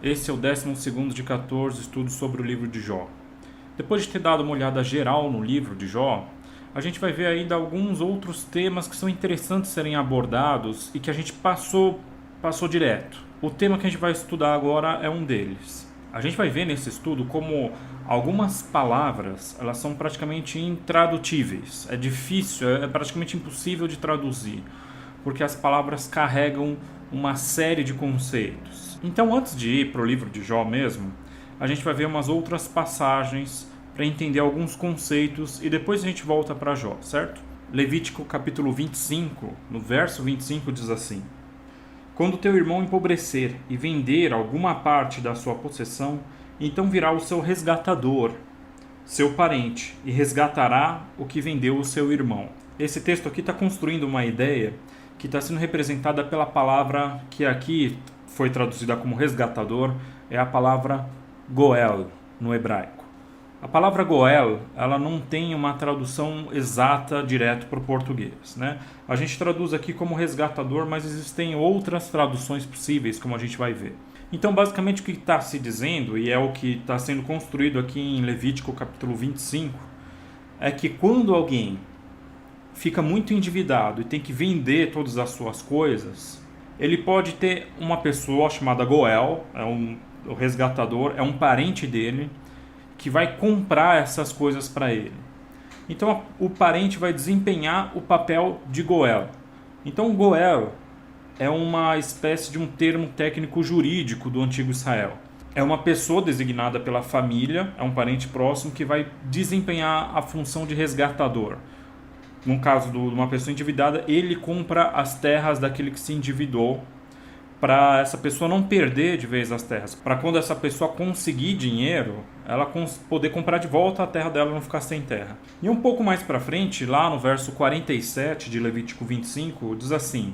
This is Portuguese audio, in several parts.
Esse é o 12º de 14 estudos sobre o livro de Jó. Depois de ter dado uma olhada geral no livro de Jó, a gente vai ver ainda alguns outros temas que são interessantes serem abordados e que a gente passou direto. O tema que a gente vai estudar agora é um deles. A gente vai ver nesse estudo como algumas palavras elas são praticamente intradutíveis. É difícil, é praticamente impossível de traduzir, porque as palavras carregam uma série de conceitos. Então, antes de ir para o livro de Jó mesmo, a gente vai ver umas outras passagens para entender alguns conceitos e depois a gente volta para Jó, certo? Levítico capítulo 25, no verso 25 diz assim: Quando teu irmão empobrecer e vender alguma parte da sua possessão, então virá o seu resgatador, seu parente, e resgatará o que vendeu o seu irmão. Esse texto aqui está construindo uma ideia que está sendo representada pela palavra que aqui foi traduzida como resgatador, é a palavra Goel, no hebraico. A palavra Goel, ela não tem uma tradução exata direto para o português, né? A gente traduz aqui como resgatador, mas existem outras traduções possíveis, como a gente vai ver. Então, basicamente, o que está se dizendo, e é o que está sendo construído aqui em Levítico capítulo 25, é que quando alguém fica muito endividado e tem que vender todas as suas coisas, ele pode ter uma pessoa chamada Goel, o resgatador, é um parente dele, que vai comprar essas coisas para ele. Então o parente vai desempenhar o papel de Goel. Então Goel é uma espécie de um termo técnico jurídico do antigo Israel. É uma pessoa designada pela família, é um parente próximo que vai desempenhar a função de resgatador. No caso de uma pessoa endividada, ele compra as terras daquele que se endividou para essa pessoa não perder de vez as terras. Para quando essa pessoa conseguir dinheiro, ela poder comprar de volta a terra dela e não ficar sem terra. E um pouco mais para frente, lá no verso 47 de Levítico 25, diz assim: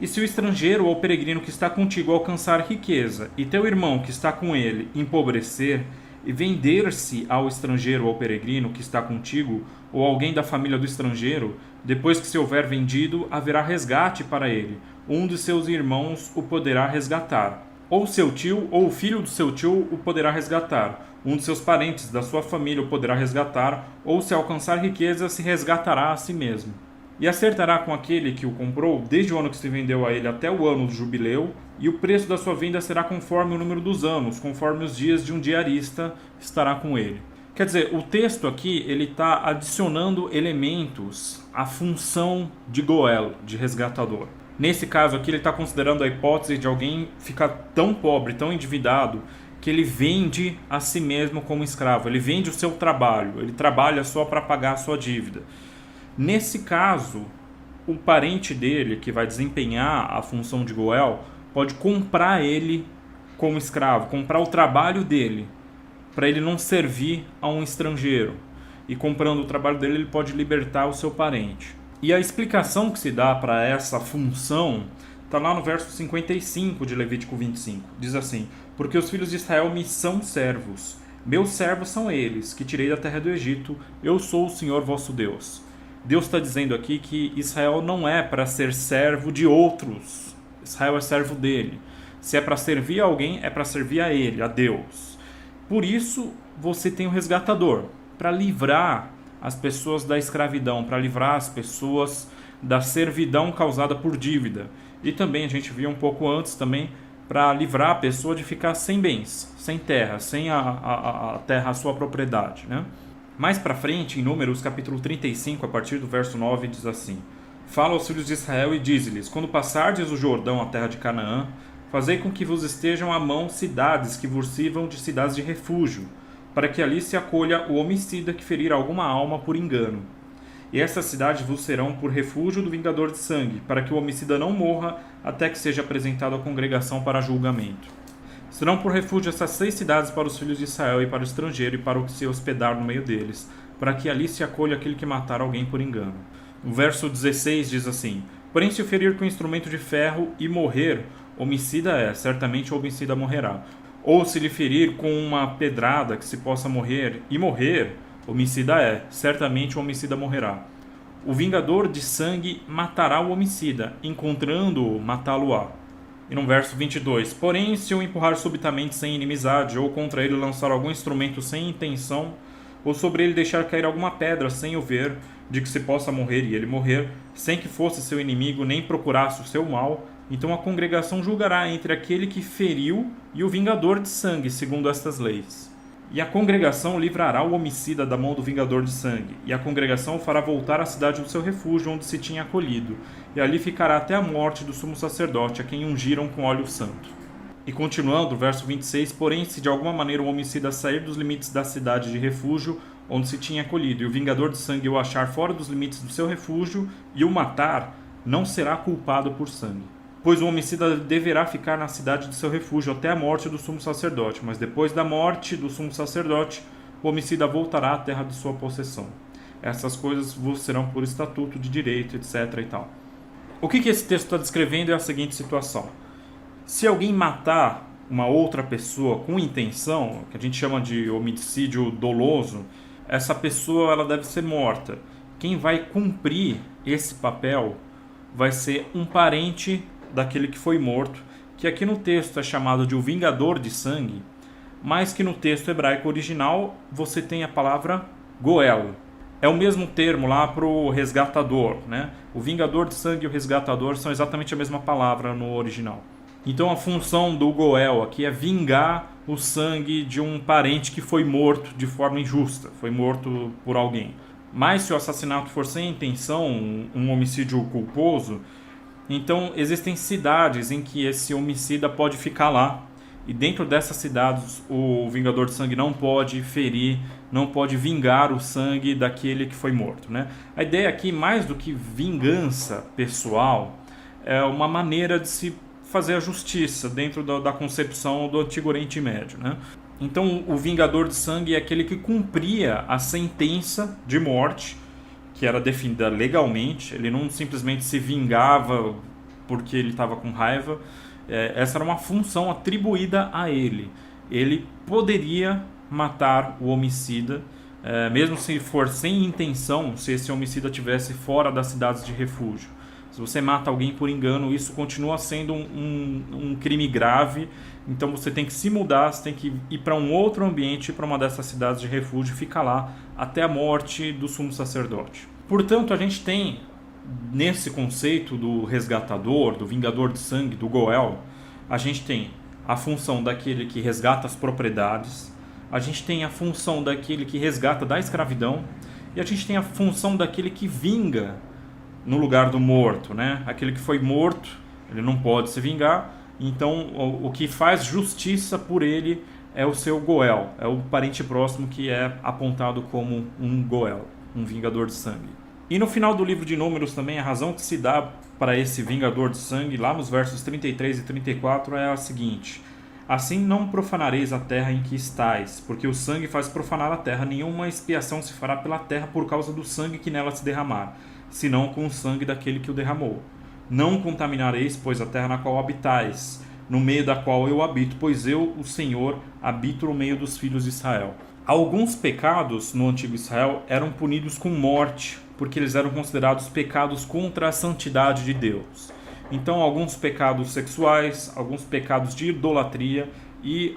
E se o estrangeiro ou peregrino que está contigo alcançar riqueza, e teu irmão que está com ele empobrecer, e vender-se ao estrangeiro ou peregrino que está contigo, ou alguém da família do estrangeiro, depois que se houver vendido, haverá resgate para ele. Um de seus irmãos o poderá resgatar. Ou seu tio, ou o filho do seu tio o poderá resgatar. Um de seus parentes da sua família o poderá resgatar, ou se alcançar riqueza, se resgatará a si mesmo. E acertará com aquele que o comprou, desde o ano que se vendeu a ele até o ano do jubileu, e o preço da sua venda será conforme o número dos anos, conforme os dias de um diarista estará com ele. Quer dizer, o texto aqui ele está adicionando elementos à função de Goel, de resgatador. Nesse caso aqui ele está considerando a hipótese de alguém ficar tão pobre, tão endividado, que ele vende a si mesmo como escravo, ele vende o seu trabalho, ele trabalha só para pagar a sua dívida. Nesse caso, o parente dele, que vai desempenhar a função de Goel, pode comprar ele como escravo, comprar o trabalho dele, para ele não servir a um estrangeiro. E comprando o trabalho dele, ele pode libertar o seu parente. E a explicação que se dá para essa função está lá no verso 55 de Levítico 25. Diz assim: Porque os filhos de Israel me são servos. Meus servos são eles, que tirei da terra do Egito. Eu sou o Senhor vosso Deus. Deus está dizendo aqui que Israel não é para ser servo de outros. Israel é servo dele. Se é para servir a alguém, é para servir a ele, a Deus. Por isso, você tem o resgatador, para livrar as pessoas da escravidão, para livrar as pessoas da servidão causada por dívida. E também, a gente viu um pouco antes também, para livrar a pessoa de ficar sem bens, sem terra, sem a terra, a sua propriedade, né? Mais para frente, em Números capítulo 35, a partir do verso 9, diz assim: Fala aos filhos de Israel e dize-lhes: Quando passardes o Jordão, a terra de Canaã, fazei com que vos estejam à mão cidades que vos sirvam de cidades de refúgio, para que ali se acolha o homicida que ferir alguma alma por engano. E essas cidades vos serão por refúgio do vingador de sangue, para que o homicida não morra até que seja apresentado à congregação para julgamento. Serão por refúgio essas 6 cidades para os filhos de Israel e para o estrangeiro e para o que se hospedar no meio deles, para que ali se acolha aquele que matar alguém por engano. O verso 16 diz assim: Porém, se o ferir com instrumento de ferro e morrer, homicida é, certamente o homicida morrerá. Ou se lhe ferir com uma pedrada que se possa morrer e morrer, homicida é, certamente o homicida morrerá. O vingador de sangue matará o homicida, encontrando-o, matá-lo-á. E no verso 22, porém, se o empurrar subitamente sem inimizade, ou contra ele lançar algum instrumento sem intenção, ou sobre ele deixar cair alguma pedra sem o ver, de que se possa morrer e ele morrer, sem que fosse seu inimigo nem procurasse o seu mal, então a congregação julgará entre aquele que feriu e o vingador de sangue, segundo estas leis. E a congregação livrará o homicida da mão do vingador de sangue, e a congregação o fará voltar à cidade do seu refúgio, onde se tinha acolhido, e ali ficará até a morte do sumo sacerdote, a quem ungiram com óleo santo. E continuando, verso 26, porém, se de alguma maneira o homicida sair dos limites da cidade de refúgio, onde se tinha acolhido, e o vingador de sangue o achar fora dos limites do seu refúgio, e o matar, não será culpado por sangue. Pois o homicida deverá ficar na cidade de seu refúgio até a morte do sumo sacerdote, mas depois da morte do sumo sacerdote, o homicida voltará à terra de sua possessão. Essas coisas vos serão por estatuto de direito, etc. e tal. O que esse texto está descrevendo é a seguinte situação. Se alguém matar uma outra pessoa com intenção, que a gente chama de homicídio doloso, essa pessoa ela deve ser morta. Quem vai cumprir esse papel vai ser um parente daquele que foi morto, que aqui no texto é chamado de o vingador de sangue, mas que no texto hebraico original você tem a palavra goel. É o mesmo termo lá para o resgatador, né? O vingador de sangue e o resgatador são exatamente a mesma palavra no original. Então a função do goel aqui é vingar o sangue de um parente que foi morto de forma injusta, foi morto por alguém. Mas se o assassinato for sem intenção, um homicídio culposo, então existem cidades em que esse homicida pode ficar lá. E dentro dessas cidades o vingador de sangue não pode ferir, não pode vingar o sangue daquele que foi morto, né? A ideia aqui, mais do que vingança pessoal, é uma maneira de se fazer a justiça dentro da concepção do Antigo Oriente Médio, né? Então o vingador de sangue é aquele que cumpria a sentença de morte, que era definida legalmente. Ele não simplesmente se vingava porque ele estava com raiva. Essa era uma função atribuída a ele. Ele poderia matar o homicida, mesmo se for sem intenção, se esse homicida estivesse fora das cidades de refúgio. Se você mata alguém por engano, isso continua sendo um crime grave. Então você tem que se mudar, você tem que ir para um outro ambiente, para uma dessas cidades de refúgio, e ficar lá até a morte do sumo sacerdote. Portanto, a gente tem, nesse conceito do resgatador, do vingador de sangue, do goel, a gente tem a função daquele que resgata as propriedades, a gente tem a função daquele que resgata da escravidão, e a gente tem a função daquele que vinga no lugar do morto, né? Aquele que foi morto, ele não pode se vingar, então o que faz justiça por ele é o seu goel, é o parente próximo que é apontado como um goel, um vingador de sangue. E no final do livro de Números também, a razão que se dá para esse vingador de sangue, lá nos versos 33 e 34, é a seguinte: assim não profanareis a terra em que estais, porque o sangue faz profanar a terra, nenhuma expiação se fará pela terra por causa do sangue que nela se derramar, senão com o sangue daquele que o derramou. Não contaminareis, pois, a terra na qual habitais, no meio da qual eu habito, pois eu, o Senhor, habito no meio dos filhos de Israel. Alguns pecados no antigo Israel eram punidos com morte, porque eles eram considerados pecados contra a santidade de Deus. Então, alguns pecados sexuais, alguns pecados de idolatria e,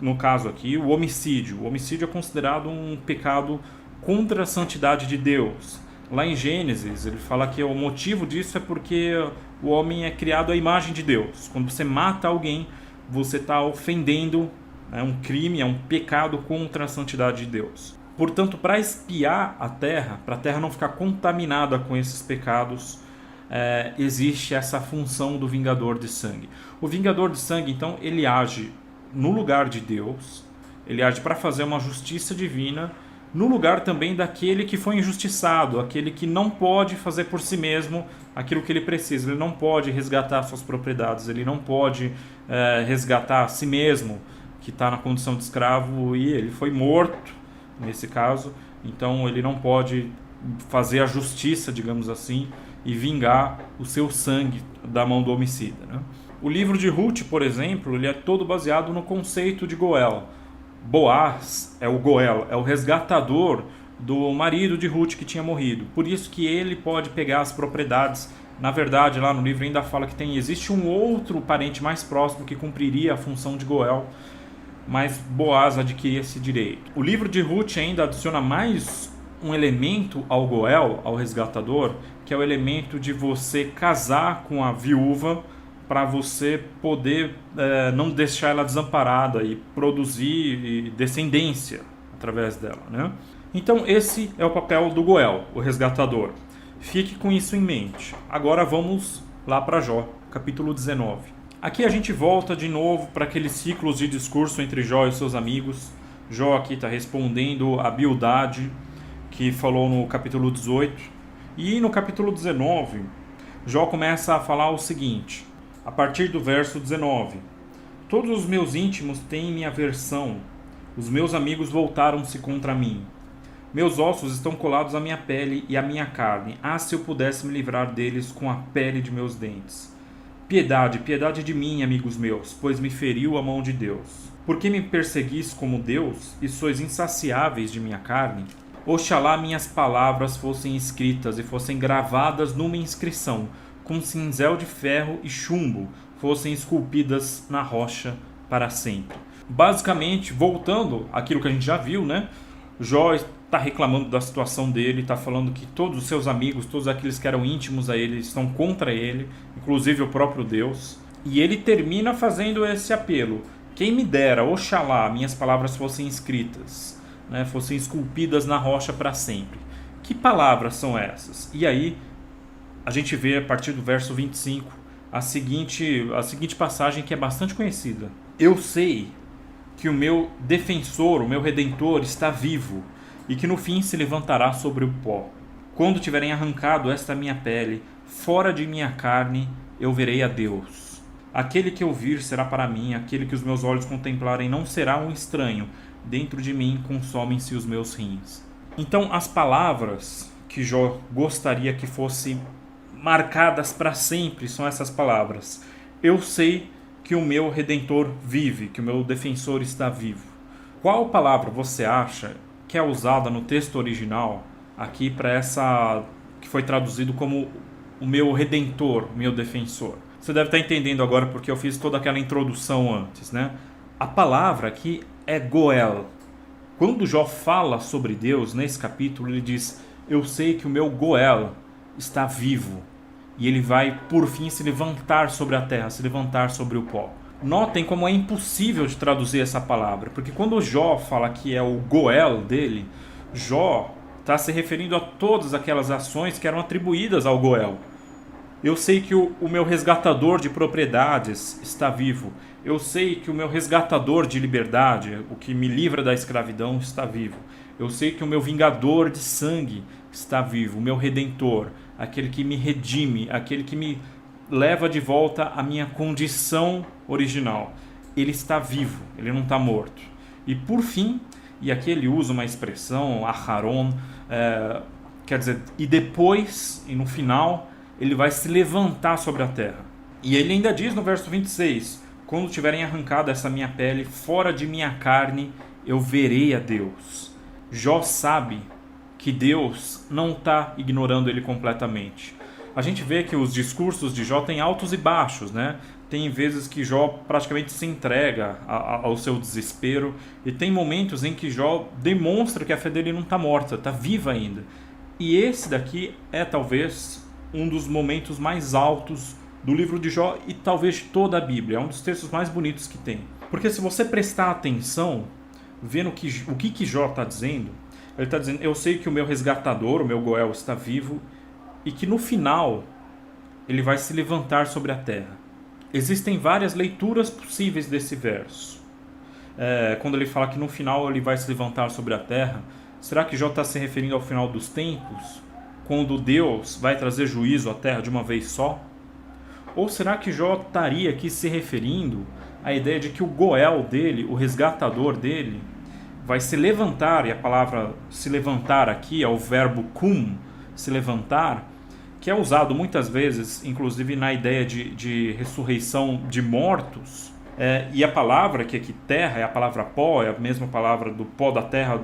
no caso aqui, o homicídio. O homicídio é considerado um pecado contra a santidade de Deus. Lá em Gênesis, ele fala que o motivo disso é porque o homem é criado à imagem de Deus. Quando você mata alguém, você está ofendendo, é um crime, é um pecado contra a santidade de Deus. Portanto, para expiar a terra, para a terra não ficar contaminada com esses pecados, existe essa função do vingador de sangue. O vingador de sangue, então, ele age no lugar de Deus, ele age para fazer uma justiça divina, no lugar também daquele que foi injustiçado, aquele que não pode fazer por si mesmo aquilo que ele precisa, ele não pode resgatar suas propriedades, ele não pode resgatar a si mesmo, que está na condição de escravo, e ele foi morto, nesse caso, então ele não pode fazer a justiça, digamos assim, e vingar o seu sangue da mão do homicida, né? O livro de Ruth, por exemplo, ele é todo baseado no conceito de goel. Boaz é o goel, é o resgatador do marido de Ruth que tinha morrido. Por isso que ele pode pegar as propriedades Na verdade, lá no livro ainda fala que existe um outro parente mais próximo que cumpriria a função de Goel, mas Boaz adquiria esse direito. O livro de Ruth ainda adiciona mais um elemento ao Goel, ao resgatador, que é o elemento de você casar com a viúva para você poder não deixar ela desamparada e produzir descendência através dela, né? Então esse é o papel do Goel, o resgatador. Fique com isso em mente. Agora vamos lá para Jó, capítulo 19. Aqui a gente volta de novo para aqueles ciclos de discurso entre Jó e seus amigos. Jó aqui está respondendo a Bildade, que falou no capítulo 18. E no capítulo 19, Jó começa a falar o seguinte, a partir do verso 19. Todos os meus íntimos têm minha aversão, os meus amigos voltaram-se contra mim. Meus ossos estão colados à minha pele e à minha carne. Ah, se eu pudesse me livrar deles com a pele de meus dentes. Piedade, piedade de mim, amigos meus, pois me feriu a mão de Deus. Por que me perseguis como Deus e sois insaciáveis de minha carne? Oxalá minhas palavras fossem escritas e fossem gravadas numa inscrição, com cinzel de ferro e chumbo, fossem esculpidas na rocha para sempre. Basicamente, voltando àquilo que a gente já viu, né? Jó está reclamando da situação dele, está falando que todos os seus amigos, todos aqueles que eram íntimos a ele, estão contra ele, inclusive o próprio Deus. E ele termina fazendo esse apelo. Quem me dera, oxalá, minhas palavras fossem escritas, né, fossem esculpidas na rocha para sempre. Que palavras são essas? E aí, a gente vê a partir do verso 25, a seguinte passagem que é bastante conhecida. Eu sei que o meu defensor, o meu redentor, está vivo, e que no fim se levantará sobre o pó. Quando tiverem arrancado esta minha pele, fora de minha carne, eu verei a Deus. Aquele que eu vir será para mim, aquele que os meus olhos contemplarem não será um estranho. Dentro de mim consomem-se os meus rins. Então, as palavras que Jó gostaria que fossem marcadas para sempre são essas palavras. Eu sei que o meu Redentor vive, que o meu defensor está vivo. Qual palavra você acha que é usada no texto original aqui para essa que foi traduzido como o meu Redentor, o meu defensor? Você deve estar entendendo agora porque eu fiz toda aquela introdução antes, né? A palavra aqui é Goel. Quando Jó fala sobre Deus nesse capítulo, ele diz: eu sei que o meu Goel está vivo. E ele vai, por fim, se levantar sobre a terra, se levantar sobre o pó. Notem como é impossível de traduzir essa palavra, porque quando Jó fala que é o Goel dele, Jó está se referindo a todas aquelas ações que eram atribuídas ao Goel. Eu sei que o meu resgatador de propriedades está vivo. Eu sei que o meu resgatador de liberdade, o que me livra da escravidão, está vivo. Eu sei que o meu vingador de sangue está vivo, o meu redentor, aquele que me redime, aquele que me leva de volta à minha condição original. Ele está vivo, ele não está morto. E por fim, e aqui ele usa uma expressão, aharon, quer dizer, e depois, e no final, ele vai se levantar sobre a terra. E ele ainda diz no verso 26, quando tiverem arrancado essa minha pele, fora de minha carne, eu verei a Deus. Jó sabe que Deus não está ignorando ele completamente. A gente vê que os discursos de Jó têm altos e baixos, né? Tem vezes que Jó praticamente se entrega ao seu desespero, e tem momentos em que Jó demonstra que a fé dele não está morta, está viva ainda. E esse daqui é talvez um dos momentos mais altos do livro de Jó e talvez de toda a Bíblia. É um dos textos mais bonitos que tem. Porque se você prestar atenção, vendo o que Jó está dizendo, ele está dizendo: eu sei que o meu resgatador, o meu Goel, está vivo e que no final ele vai se levantar sobre a terra. Existem várias leituras possíveis desse verso. Quando ele fala que no final ele vai se levantar sobre a terra, será que Jó está se referindo ao final dos tempos? Quando Deus vai trazer juízo à terra de uma vez só? Ou será que Jó estaria aqui se referindo à ideia de que o Goel dele, o resgatador dele, vai se levantar, e a palavra se levantar aqui é o verbo kum, se levantar, que é usado muitas vezes, inclusive na ideia de ressurreição de mortos, e a palavra que aqui terra é a palavra pó, é a mesma palavra do pó da terra,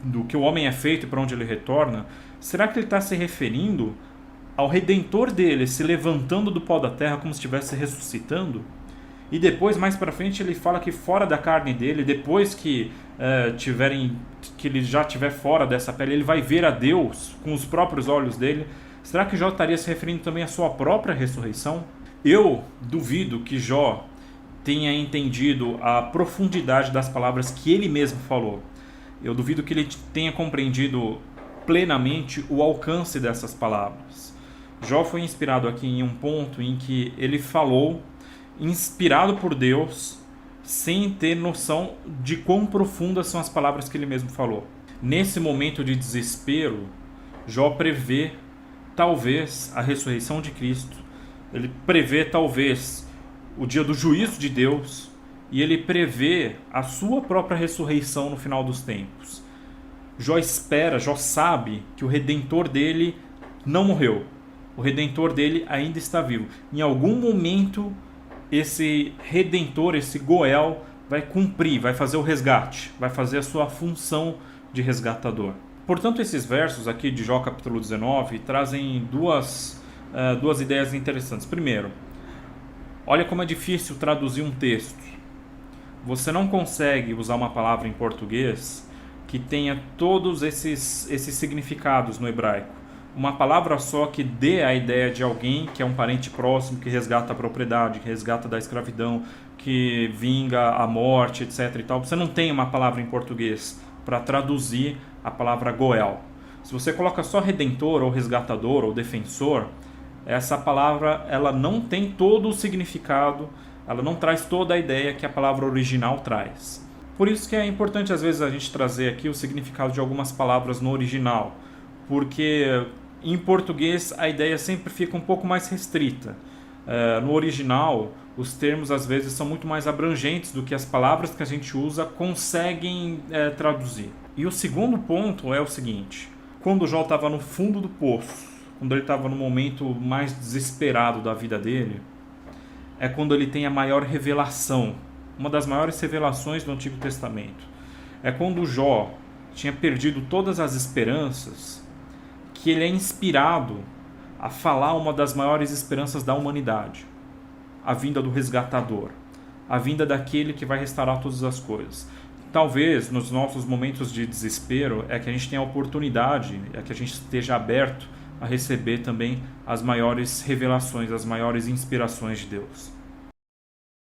do que o homem é feito e para onde ele retorna. Será que ele está se referindo ao Redentor dele se levantando do pó da terra como se estivesse ressuscitando. E depois, mais para frente, ele fala que fora da carne dele, depois que ele já estiver fora dessa pele, ele vai ver a Deus com os próprios olhos dele. Será que Jó estaria se referindo também à sua própria ressurreição? Eu duvido que Jó tenha entendido a profundidade das palavras que ele mesmo falou. Eu duvido que ele tenha compreendido plenamente o alcance dessas palavras. Jó foi inspirado aqui em um ponto em que ele falou inspirado por Deus, sem ter noção de quão profundas são as palavras que ele mesmo falou. Nesse momento de desespero, Jó prevê talvez a ressurreição de Cristo, ele prevê talvez o dia do juízo de Deus, e ele prevê a sua própria ressurreição no final dos tempos. Jó espera, Jó sabe que o Redentor dele não morreu, o Redentor dele ainda está vivo. Em algum momento esse Redentor, esse Goel, vai cumprir, vai fazer o resgate, vai fazer a sua função de resgatador. Portanto, esses versos aqui de Jó capítulo 19 trazem duas ideias interessantes. Primeiro, olha como é difícil traduzir um texto. Você não consegue usar uma palavra em português que tenha todos esses significados no hebraico. Uma palavra só que dê a ideia de alguém que é um parente próximo, que resgata a propriedade, que resgata da escravidão, que vinga a morte, etc. e tal. Você não tem uma palavra em português para traduzir a palavra Goel. Se você coloca só redentor, ou resgatador, ou defensor, essa palavra ela não tem todo o significado, ela não traz toda a ideia que a palavra original traz. Por isso que é importante às vezes a gente trazer aqui o significado de algumas palavras no original, porque em português a ideia sempre fica um pouco mais restrita. No original, os termos às vezes são muito mais abrangentes do que as palavras que a gente usa conseguem traduzir. E o segundo ponto é o seguinte: quando Jó estava no fundo do poço, quando ele estava no momento mais desesperado da vida dele, é quando ele tem a maior revelação, uma das maiores revelações do Antigo Testamento. É quando Jó tinha perdido todas as esperanças, que ele é inspirado a falar uma das maiores esperanças da humanidade, a vinda do resgatador, a vinda daquele que vai restaurar todas as coisas. Talvez nos nossos momentos de desespero é que a gente tenha a oportunidade, é que a gente esteja aberto a receber também as maiores revelações, as maiores inspirações de Deus.